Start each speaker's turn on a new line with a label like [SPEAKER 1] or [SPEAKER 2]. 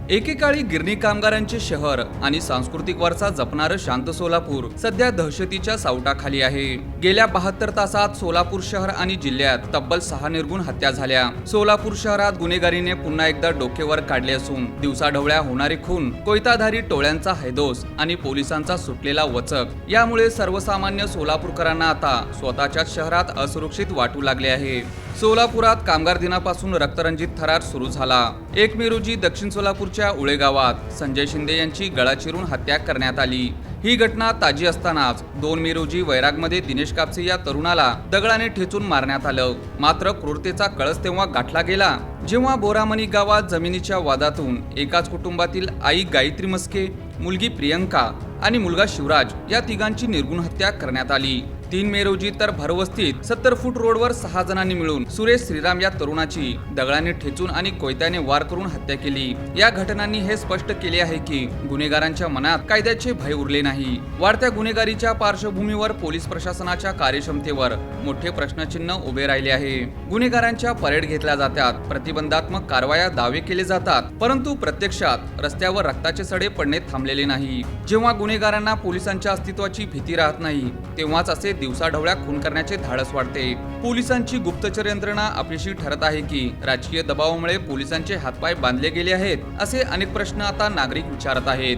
[SPEAKER 1] एकेकाळी गिरणी कामगारांचे शहर आणि सांस्कृतिक वारसा जपणारं शांत सोलापूर सध्या दहशतीच्या सावटाखाली आहे। गेल्या 72 तासात सोलापूर शहर आणि जिल्ह्यात तब्बल 6 निर्गुण हत्या झाल्या। सोलापूर शहरात गुन्हेगारीने पुन्हा एकदा डोकेवर काढले असून दिवसाढवळ्या होणारी खून, कोयताधारी टोळ्यांचा हैदोस आणि पोलिसांचा सुटलेला वचक यामुळे सर्वसामान्य सोलापूरकरांना आता स्वतःच्याच शहरात असुरक्षित वाटू लागले आहे। सोलापुरात कामगार दिनापासून रक्तरंजित थरार सुरू झाला। 1 मे रोजी दक्षिण सोलापूरच्या उळे गावात संजय शिंदे यांची गळा चिरून हत्या करण्यात आली। ही घटना ताजी असतानाच 2 मे रोजी वैरागमध्ये दिनेश कापसे या तरुणाला दगडाने ठेचून मारण्यात आलं। मात्र क्रूरतेचा कळस तेव्हा गाठला गेला जेव्हा बोरामणी गावात जमिनीच्या वादातून एकाच कुटुंबातील आई गायत्री मस्के, मुलगी प्रियंका आणि मुलगा शिवराज या तिघांची निर्गुण हत्या करण्यात आली। 3 मे रोजी तर भरवस्तीत 70 फूट रोडवर 6 जणांनी मिळून सुरेश श्रीराम या तरुणाची दगडाने ठेचून आणि कोयत्याने वार करून हत्या केली। या घटनांनी हे स्पष्ट केले आहे की गुन्हेगारांच्या मनात कायद्याचे भय उरले नाही। वाढत्या गुन्हेगारीच्या पार्श्वभूमीवर पोलीस प्रशासनाच्या कार्यक्षमतेवर मोठे प्रश्नचिन्ह उभे राहिले आहे। गुन्हेगारांच्या परेड घेतल्या जातात, प्रतिबंधात्मक कारवाया दावे केले जातात, परंतु प्रत्यक्षात रस्त्यावर रक्ताचे सडे पडणे थांबलेले नाही। जेव्हा गुन्हेगारांना पोलिसांच्या अस्तित्वाची भीती राहत नाही तेव्हाच असे दिवसाढवळ्या खून करण्याचे धाडस वाढते। पोलिसांची गुप्तचर यंत्रणा अपयशी ठरत आहे की राजकीय दबावामुळे पोलिसांचे हातपाय बांधले गेले आहेत, असे अनेक प्रश्न आता नागरिक विचारत आहेत।